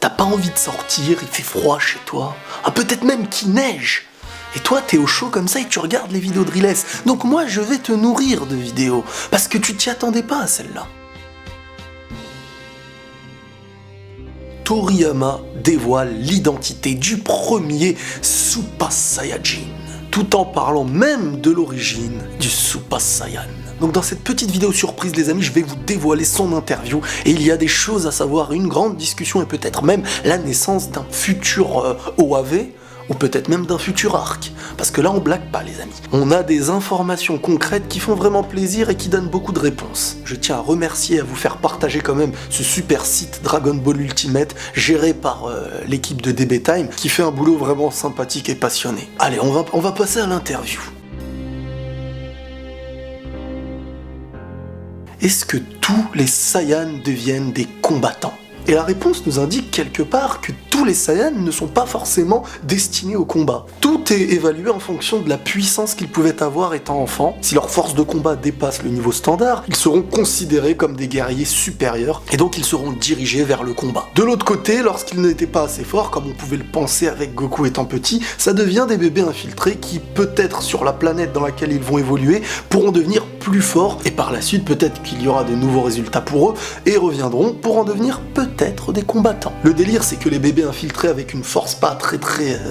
T'as pas envie de sortir, il fait froid chez toi. Ah, peut-être même qu'il neige. Et toi, t'es au chaud comme ça et tu regardes les vidéos de Riles. Donc moi, je vais te nourrir de vidéos. Parce que tu t'y attendais pas à celle-là. Toriyama dévoile l'identité du premier Super Saiyajin, tout en parlant même de l'origine du Super Saiyan. Donc dans cette petite vidéo surprise les amis, je vais vous dévoiler son interview et il y a des choses à savoir, une grande discussion et peut-être même la naissance d'un futur OAV ou peut-être même d'un futur arc. Parce que là on blague pas les amis. On a des informations concrètes qui font vraiment plaisir et qui donnent beaucoup de réponses. Je tiens à remercier et à vous faire partager quand même ce super site Dragon Ball Ultimate géré par l'équipe de DB Time qui fait un boulot vraiment sympathique et passionné. Allez, on va passer à l'interview. Est-ce que tous les Saiyans deviennent des combattants ? Et la réponse nous indique quelque part que tous les Saiyans ne sont pas forcément destinés au combat. Tout est évalué en fonction de la puissance qu'ils pouvaient avoir étant enfants. Si leur force de combat dépasse le niveau standard, ils seront considérés comme des guerriers supérieurs et donc ils seront dirigés vers le combat. De l'autre côté, lorsqu'ils n'étaient pas assez forts, comme on pouvait le penser avec Goku étant petit, ça devient des bébés infiltrés qui, peut-être sur la planète dans laquelle ils vont évoluer, pourront devenir plus forts et par la suite peut-être qu'il y aura de nouveaux résultats pour eux et reviendront pour en devenir peut-être des combattants. Le délire c'est que les bébés infiltrés avec une force pas très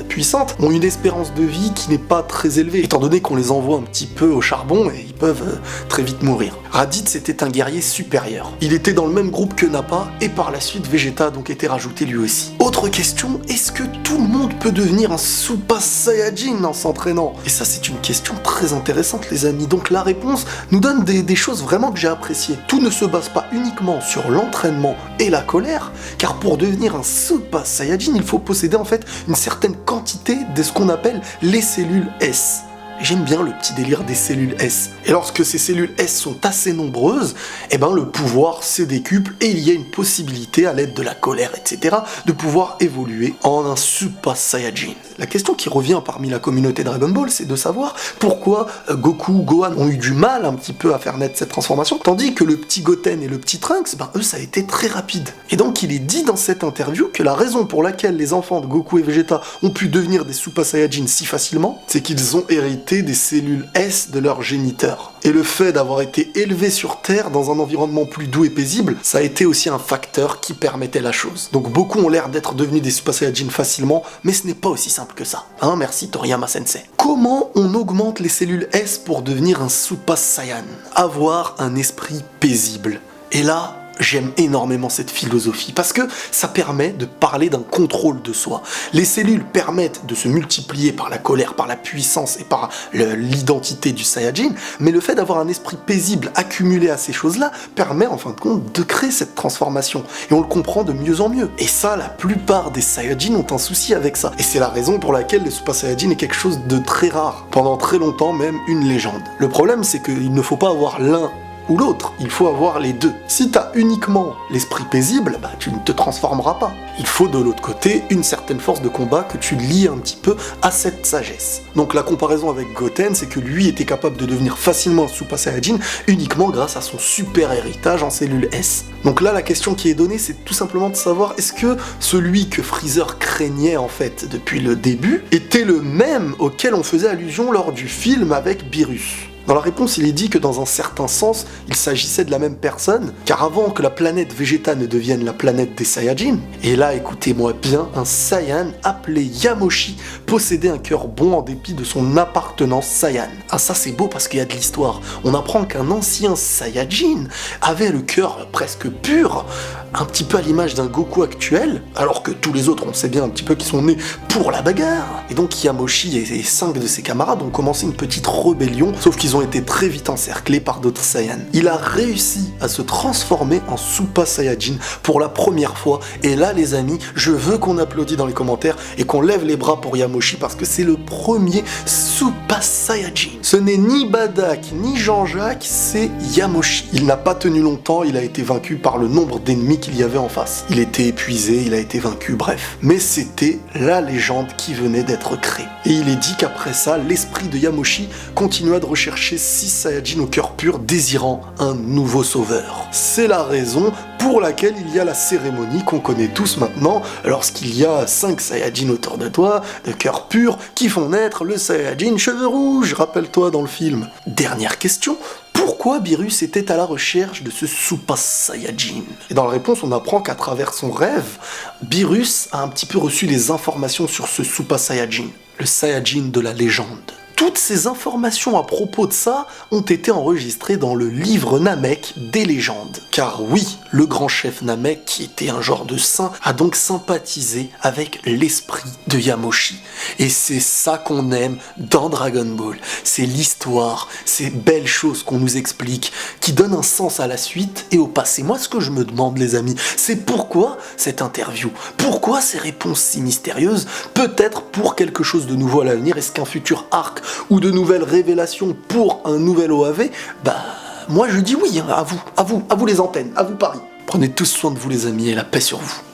puissante ont une espérance de vie qui n'est pas très élevée étant donné qu'on les envoie un petit peu au charbon et ils peuvent très vite mourir. Raditz c'était un guerrier supérieur. Il était dans le même groupe que Nappa et par la suite Vegeta a donc été rajouté lui aussi. Autre question, est-ce que tout le monde peut devenir un Super Saiyajin en s'entraînant? Et ça c'est une question très intéressante les amis. Donc la réponse nous donne des choses vraiment que j'ai appréciées. Tout ne se base pas uniquement sur l'entraînement et la colère, car pour devenir un Super Saiyajin, il faut posséder en fait une certaine quantité de ce qu'on appelle les cellules S. J'aime bien le petit délire des cellules S. Et lorsque ces cellules S sont assez nombreuses, eh ben le pouvoir se décuple et il y a une possibilité, à l'aide de la colère, etc., de pouvoir évoluer en un Super Saiyajin. La question qui revient parmi la communauté Dragon Ball, c'est de savoir pourquoi Goku ou Gohan ont eu du mal un petit peu à faire naître cette transformation, tandis que le petit Goten et le petit Trunks, ben eux ça a été très rapide. Et donc il est dit dans cette interview que la raison pour laquelle les enfants de Goku et Vegeta ont pu devenir des Super Saiyajin si facilement, c'est qu'ils ont hérité des cellules S de leurs géniteurs. Et le fait d'avoir été élevés sur Terre dans un environnement plus doux et paisible, ça a été aussi un facteur qui permettait la chose. Donc beaucoup ont l'air d'être devenus des Super Saiyajin facilement, mais ce n'est pas aussi simple que ça. Hein, merci Toriyama Sensei. Comment on augmente les cellules S pour devenir un Super Saiyan? Avoir un esprit paisible. Et là, j'aime énormément cette philosophie parce que ça permet de parler d'un contrôle de soi. Les cellules permettent de se multiplier par la colère, par la puissance et par l'identité du Saiyajin, mais le fait d'avoir un esprit paisible accumulé à ces choses-là permet en fin de compte de créer cette transformation et on le comprend de mieux en mieux. Et ça, la plupart des Saiyajin ont un souci avec ça. Et c'est la raison pour laquelle le Super Saiyajin est quelque chose de très rare, pendant très longtemps même une légende. Le problème c'est qu'il ne faut pas avoir l'un ou l'autre, il faut avoir les deux. Si t'as uniquement l'esprit paisible, bah tu ne te transformeras pas. Il faut de l'autre côté une certaine force de combat que tu lies un petit peu à cette sagesse. Donc la comparaison avec Goten, c'est que lui était capable de devenir facilement un Super Saiyajin uniquement grâce à son super héritage en cellules S. Donc là la question qui est donnée c'est tout simplement de savoir est-ce que celui que Freezer craignait en fait depuis le début était le même auquel on faisait allusion lors du film avec Beerus. Dans la réponse, il est dit que dans un certain sens, il s'agissait de la même personne, car avant que la planète Vegeta ne devienne la planète des Saiyajin, et là écoutez-moi bien, un Saiyan appelé Yamoshi possédait un cœur bon en dépit de son appartenance Saiyan. Ah ça c'est beau parce qu'il y a de l'histoire. On apprend qu'un ancien Saiyajin avait le cœur presque pur, un petit peu à l'image d'un Goku actuel, alors que tous les autres on sait bien un petit peu qu'ils sont nés pour la bagarre. Et donc Yamoshi et 5 de ses camarades ont commencé une petite rébellion, sauf qu'ils ont été très vite encerclés par d'autres Saiyans. Il a réussi à se transformer en Super Saiyajin pour la première fois, et là les amis, je veux qu'on applaudisse dans les commentaires et qu'on lève les bras pour Yamoshi parce que c'est le premier Super Saiyajin. Ce n'est ni Badak ni Jean-Jacques, c'est Yamoshi. Il n'a pas tenu longtemps, il a été vaincu par le nombre d'ennemis qu'il y avait en face. Il était épuisé, il a été vaincu, bref. Mais c'était la légende qui venait d'être créée. Et il est dit qu'après ça, l'esprit de Yamoshi continua de rechercher chercher 6 Saiyajins au cœur pur désirant un nouveau sauveur. C'est la raison pour laquelle il y a la cérémonie qu'on connaît tous maintenant, lorsqu'il y a 5 Saiyajins autour de toi, de cœur pur, qui font naître le Saiyajin cheveux rouges, rappelle-toi dans le film. Dernière question, pourquoi Beerus était à la recherche de ce Super Saiyajin? Et dans la réponse, on apprend qu'à travers son rêve, Beerus a un petit peu reçu des informations sur ce Super Saiyajin, le Saiyajin de la légende. Toutes ces informations à propos de ça ont été enregistrées dans le livre Namek des légendes. Car oui, le grand chef Namek, qui était un genre de saint, a donc sympathisé avec l'esprit de Yamoshi. Et c'est ça qu'on aime dans Dragon Ball. C'est l'histoire, ces belles choses qu'on nous explique, qui donnent un sens à la suite et au passé. Moi, ce que je me demande, les amis, c'est pourquoi cette interview? Pourquoi ces réponses si mystérieuses? Peut-être pour quelque chose de nouveau à l'avenir. Est-ce qu'un futur arc ou de nouvelles révélations pour un nouvel OAV, moi je dis oui, hein, à vous les antennes, à vous Paris. Prenez tous soin de vous les amis et la paix sur vous.